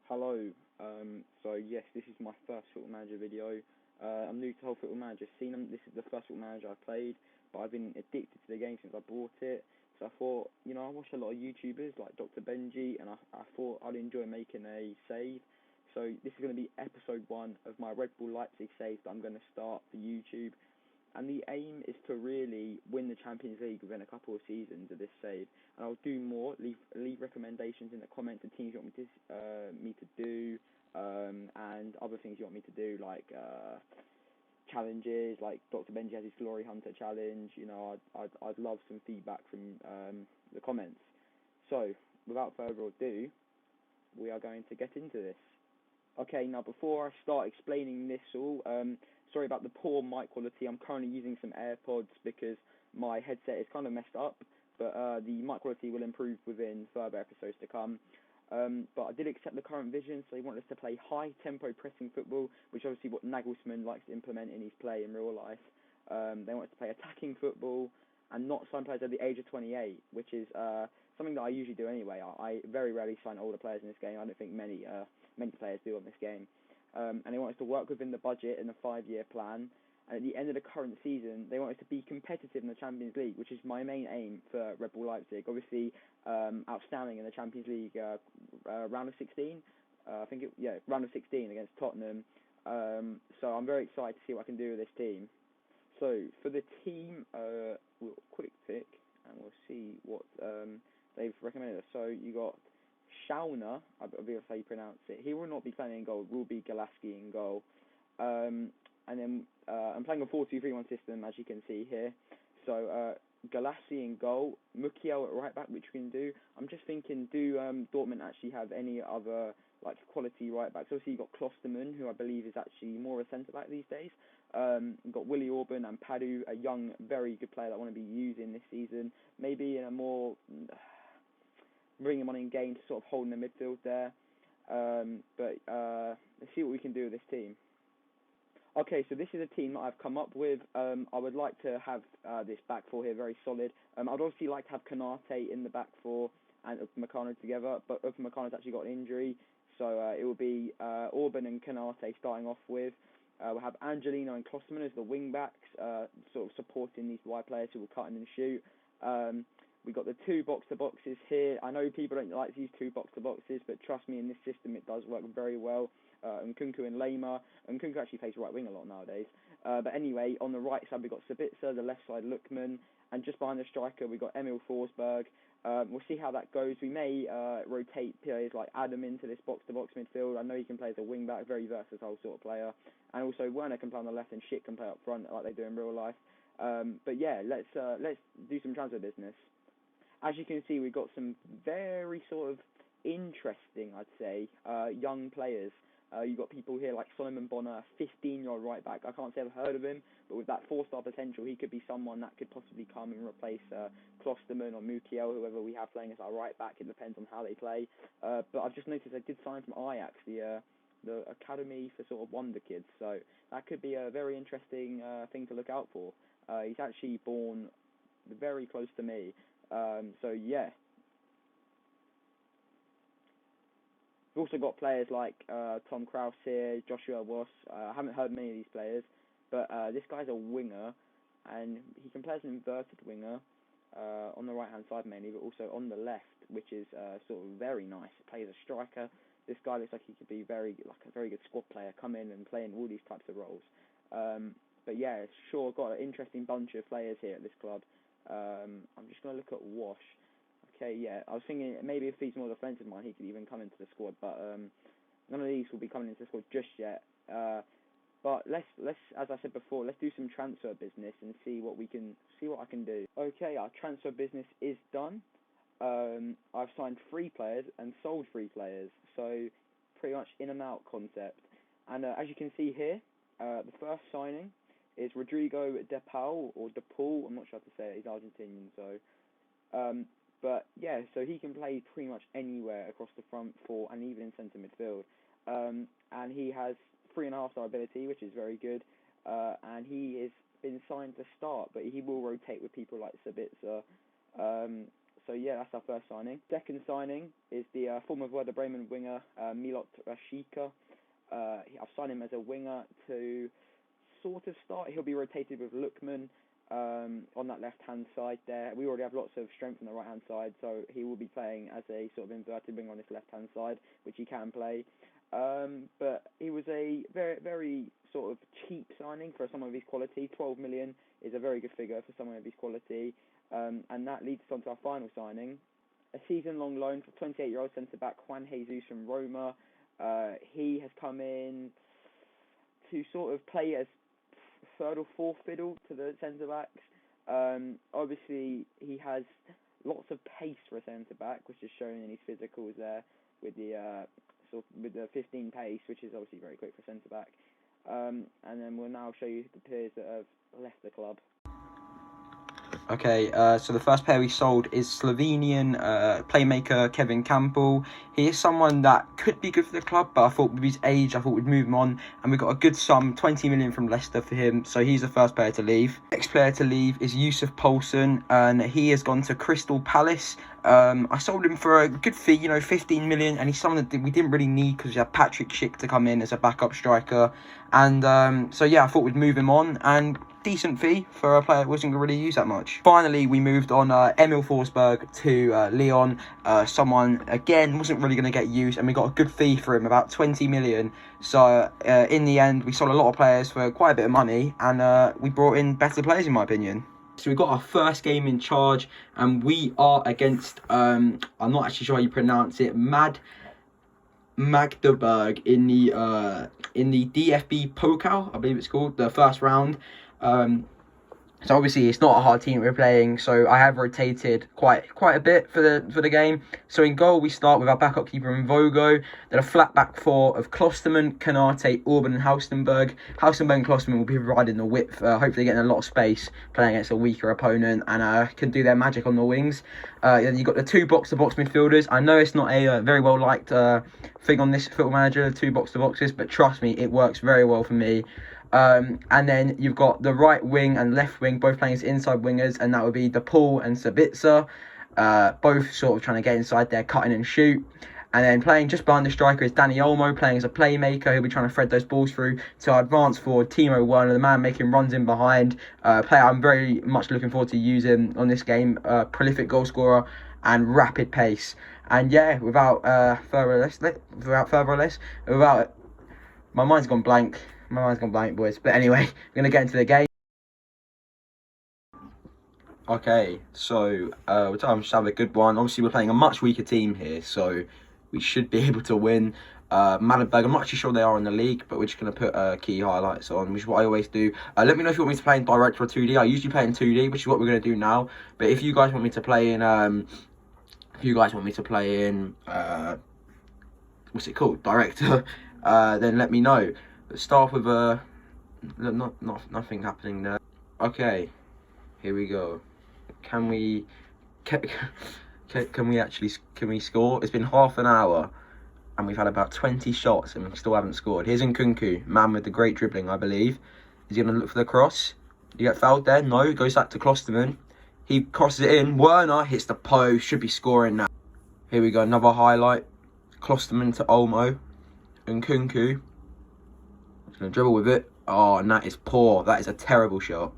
Hello. So yes, this is my first Football Manager video. I'm new to the whole Football Manager scene. This is the first Football Manager I played, but I've been addicted to the game since I bought it. So I thought, I watch a lot of YouTubers like Dr. Benji, and I thought I'd enjoy making a save. So this is going to be episode 1 of my Red Bull Leipzig save that I'm going to start for YouTube. And the aim is to really win the Champions League within a couple of seasons of this save. And I'll do more. Leave recommendations in the comments of teams you want me to do, and other things you want me to do, like challenges, like Dr. Benji has his Glory Hunter challenge. I'd love some feedback from the comments. So without further ado, we are going to get into this. Okay, now before I start explaining this all, sorry about the poor mic quality. I'm currently using some AirPods because my headset is kind of messed up, but the mic quality will improve within further episodes to come. But I did accept the current vision, so they want us to play high-tempo pressing football, which is obviously what Nagelsmann likes to implement in his play in real life. They want us to play attacking football and not sign players at the age of 28, which is something that I usually do anyway. I very rarely sign older players in this game. I don't think many players do on this game. And they want us to work within the budget and the 5-year plan. And at the end of the current season, they want us to be competitive in the Champions League, which is my main aim for Red Bull Leipzig. Obviously, outstanding in the Champions League round of 16. Round of 16 against Tottenham. So I'm very excited to see what I can do with this team. So for the team, we'll quick pick and we'll see what they've recommended us. So you got Schauner, I believe that's how you pronounce it. He will not be playing in goal. Will be Galasky in goal. And then I'm playing a 4-2-3-1 system, as you can see here. So Galassi in goal, Mukiel at right back, which we can do. I'm just thinking, do Dortmund actually have any other quality right backs? Obviously you've got Klostermann, who I believe is actually more a centre back these days. You've got Willy Orban and Padu, a young, very good player that I want to be using this season. Maybe in a more bring him on in game to sort of hold in the midfield there. But let's see what we can do with this team. Okay, so this is a team that I've come up with. I would like to have this back four here very solid. I'd obviously like to have Kanate in the back four and Upamecano together, but Upamecano's actually got an injury, so it will be Orban and Kanate starting off with. We'll have Angelino and Klostermann as the wing backs, sort of supporting these wide players who will cut in and shoot. We've got the 2 box-to-boxes here. I know people don't like to use 2 box-to-boxes, but trust me, in this system it does work very well. Nkunku and Lema. Nkunku actually plays right wing a lot nowadays. But anyway, on the right side we've got Sabitzer, the left side Lookman, and just behind the striker we've got Emil Forsberg. We'll see how that goes. We may rotate players like Adam into this box-to-box midfield. I know he can play as a wing-back, very versatile sort of player. And also Werner can play on the left and Schick can play up front like they do in real life. But yeah, let's do some transfer business. As you can see, we've got some very sort of interesting, I'd say, young players. You've got people here like Solomon Bonner, 15-year-old right back. I can't say I've heard of him, but with that 4-star potential, he could be someone that could possibly come and replace Klostermann or Mukiel, whoever we have playing as our right back. It depends on how they play. But I've just noticed they did sign from Ajax, the academy for sort of wonder kids. So that could be a very interesting thing to look out for. He's actually born very close to me. So yeah. We've also got players like Tom Krause here, Joshua Voss. I haven't heard many of these players, but this guy's a winger, and he can play as an inverted winger on the right-hand side mainly, but also on the left, which is sort of very nice. He plays a striker. This guy looks like he could be a very good squad player, come in and play in all these types of roles. But yeah, sure, got an interesting bunch of players here at this club. I'm just going to look at Wash. Okay, yeah, I was thinking maybe if he's more defensive mind, he could even come into the squad, but none of these will be coming into the squad just yet. But let's, as I said before, let's do some transfer business and see what I can do. Okay, our transfer business is done. I've signed 3 players and sold 3 players, so pretty much in and out concept. And as you can see here, the first signing is Rodrigo De Paul, or De Paul, I'm not sure how to say it, he's Argentinian, so but yeah, so he can play pretty much anywhere across the front 4 and even in centre midfield. And he has 3.5-star ability, which is very good. And he has been signed to start, but he will rotate with people like Sabitzer. So yeah, that's our first signing. Second signing is the former Werder Bremen winger, Milot Rashica. I've signed him as a winger to sort of start. He'll be rotated with Lookman on that left-hand side there. We already have lots of strength on the right-hand side, so he will be playing as a sort of inverted winger on this left-hand side, which he can play. But he was a very, very sort of cheap signing for someone of his quality. 12 million is a very good figure for someone of his quality. And that leads us on to our final signing, a season-long loan for 28-year-old centre-back Juan Jesus from Roma. He has come in to sort of play as third or fourth fiddle to the centre-backs. Obviously, he has lots of pace for a centre-back, which is shown in his physicals there with the 15 pace, which is obviously very quick for centre-back. And then we'll now show you the players that have left the club. Okay, so the first player we sold is Slovenian playmaker Kevin Campbell. He is someone that could be good for the club, but I thought with his age, I thought we'd move him on. And we got a good sum, 20 million from Leicester for him, so he's the first player to leave. Next player to leave is Yusuf Poulsen, and he has gone to Crystal Palace. I sold him for a good fee, 15 million, and he's someone that we didn't really need because we had Patrick Schick to come in as a backup striker. And so yeah, I thought we'd move him on, and decent fee for a player that wasn't really used that much. Finally, we moved on Emil Forsberg to Lyon. Someone, again, wasn't really going to get used, and we got a good fee for him, about 20 million. So in the end, we sold a lot of players for quite a bit of money, and we brought in better players, in my opinion. So we got our first game in charge, and we are against, I'm not actually sure how you pronounce it, Magdeburg in the DFB Pokal, I believe it's called, the first round. So obviously it's not a hard team we're playing, so I have rotated quite a bit for the game. So in goal we start with our backup keeper Mvogo, then a flat back four of Klosterman, Kanate, Orban and Haustenberg. Haustenberg and Klosterman will be providing the width, hopefully getting a lot of space, playing against a weaker opponent, and can do their magic on the wings. Then you've got the two box-to-box midfielders. I know it's not a very well-liked thing on this Football Manager, two box-to-boxes, but trust me, it works very well for me. And then you've got the right wing and left wing both playing as inside wingers, and that would be DePaul and Sabitzer, both sort of trying to get inside there, cutting and shoot. And then playing just behind the striker is Danny Olmo, playing as a playmaker. He'll be trying to thread those balls through to our advance forward, Timo Werner, the man making runs in behind. Player I'm very much looking forward to using on this game. Prolific goal scorer and rapid pace. And yeah, without my mind's gone blank. My mind's gone blank, boys. But anyway, we're going to get into the game. Okay, so we're trying to have a good one. Obviously, we're playing a much weaker team here, so we should be able to win. Magdeburg, I'm not actually sure they are in the league, but we're just going to put key highlights on, which is what I always do. Let me know if you want me to play in direct or 2D. I usually play in 2D, which is what we're going to do now. But if you guys want me to play in, what's it called? Director, then let me know. Let's start with nothing happening there. Okay, here we go. Can we score? It's been half an hour and we've had about 20 shots and we still haven't scored. Here's Nkunku, man with the great dribbling, I believe. Is he gonna look for the cross? Did he get fouled there? No, goes back to Klosterman. He crosses it in. Werner hits the post, should be scoring now. Here we go, another highlight. Klosterman to Olmo. Nkunku. Gonna dribble with it. Oh, and that is poor. That is a terrible shot.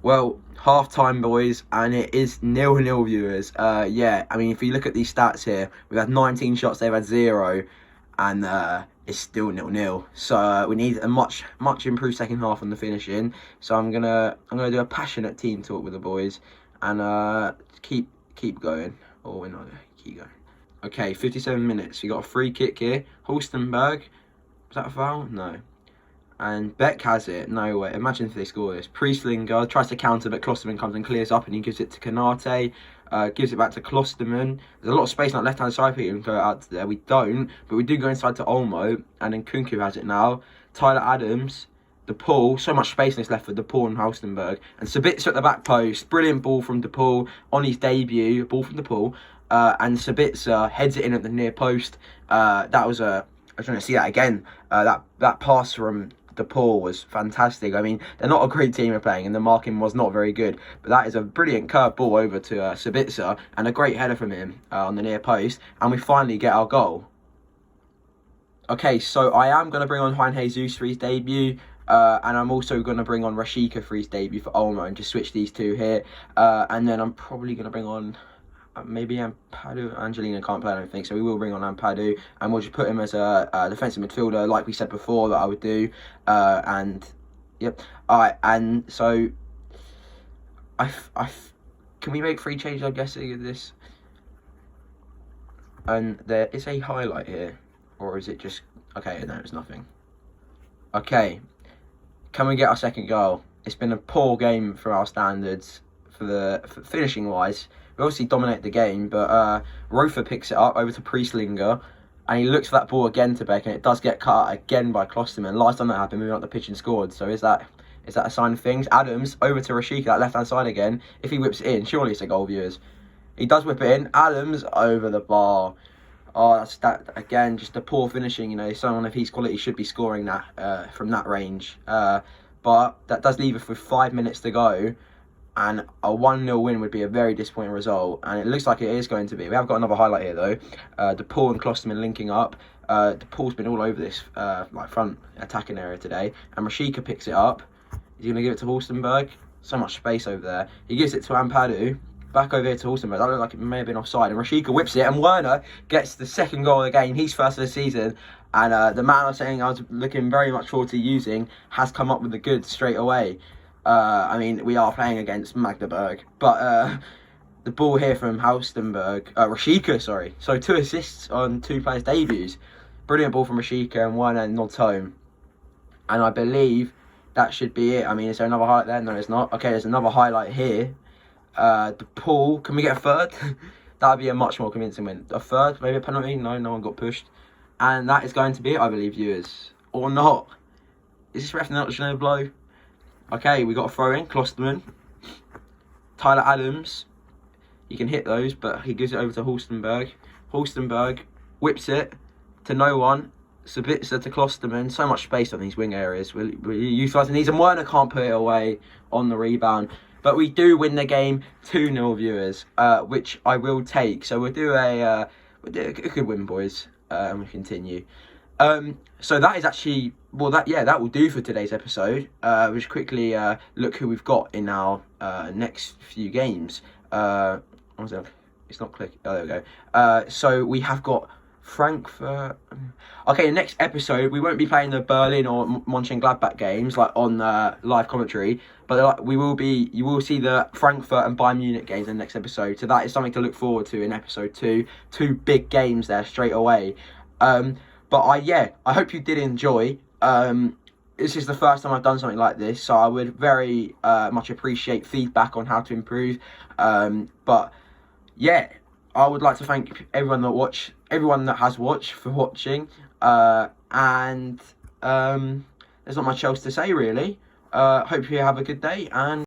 Well, half time, boys, and it is 0-0, viewers. Yeah, I mean, if you look at these stats here, we've had 19 shots, they've had 0, and it's still 0-0. So we need a much improved second half on the finishing. So I'm gonna do a passionate team talk with the boys, and keep going. Oh, we're not. Keep going. Okay, 57 minutes. We got a free kick here. Hulstenberg. Was that a foul? No. And Beck has it. No way. Imagine if they score this. Priestlinger tries to counter, but Klosterman comes and clears up, and he gives it to Kanate. Gives it back to Klosterman. There's a lot of space on that left-hand side for you and go out to there. We don't, but we do go inside to Olmo, and then Kunku has it now. Tyler Adams, DePaul. So much space in this left for DePaul and Haustenberg. And Sabitzer at the back post. Brilliant ball from DePaul on his debut. Ball from DePaul. And Sabitzer heads it in at the near post. That was a... I was trying to see that again. That pass from DePaul was fantastic. I mean, they're not a great team of playing, and the marking was not very good. But that is a brilliant curved ball over to Sabitzer, and a great header from him on the near post. And we finally get our goal. Okay, so I am going to bring on Juan Jesus for his debut. And I'm also going to bring on Rashica for his debut for Ulmer, and just switch these two here. And then I'm probably going to bring on maybe Ampadu. Angelina can't play, I don't think, so we will bring on Ampadu, and we'll just put him as a defensive midfielder, like we said before that I would do. And yep, alright. And so can we make 3 changes? I'm guessing of this. And there is a highlight here, or is it just okay? No, it's nothing. Okay. Can we get our second goal? It's been a poor game for our standards, for finishing wise. We obviously dominate the game, but Rofer picks it up over to Priestlinger, and he looks for that ball again to Beck, and it does get cut out again by Klosterman. Last time that happened, we went up the pitch and scored. So is that a sign of things? Adams over to Rashica, that left hand side again. If he whips it in, surely it's a goal, viewers. He does whip it in. Adams over the bar. Oh, that's that again. Just a poor finishing. You know, someone of his quality should be scoring that from that range. But that does leave us with 5 minutes to go, and a 1-0 win would be a very disappointing result. And it looks like it is going to be. We have got another highlight here though. DePaul and Klosterman linking up. DePaul's been all over this like front attacking area today, and Rashica picks it up. He's going to give it to Hulstenberg. So much space over there. He gives it to Ampadu. Back over here to Hulstenberg. That looked like it may have been offside. And Rashica whips it. And Werner gets the second goal of the game. He's first of the season. And the man I was saying I was looking very much forward to using has come up with the goods straight away. I mean, we are playing against Magdeburg. But the ball here from Rashica, sorry. So 2 assists on 2 players' debuts. Brilliant ball from Rashica, and Werner nods home. And I believe that should be it. I mean, is there another highlight there? No, there's not. Okay, there's another highlight here. DePaul, can we get a third? That would be a much more convincing win. A third, maybe a penalty? No, no one got pushed. And that is going to be it, I believe, viewers. Or not. Is this ref not going to blow? Okay, we got a throw in. Klosterman. Tyler Adams. He can hit those, but he gives it over to Hulstenberg. Hulstenberg whips it to no one. Sabitzer to Klosterman. So much space on these wing areas. We're utilising these, and Werner can't put it away on the rebound. But we do win the game 2-0, viewers, which I will take. So we'll do a good win, boys, and we continue. So that is actually, well, that will do for today's episode. We'll just quickly look who we've got in our next few games. It's not clicking. Oh, there we go. So we have got Frankfurt. Okay, next episode we won't be playing the Berlin or Mönchengladbach games like on live commentary, but you will see the Frankfurt and Bayern Munich games in the next episode. So that is something to look forward to in episode 2. 2 big games there straight away. But I hope you did enjoy. This is the first time I've done something like this, so I would very much appreciate feedback on how to improve. But yeah, I would like to thank everyone that has watched for watching. And there's not much else to say really. Hope you have a good day, and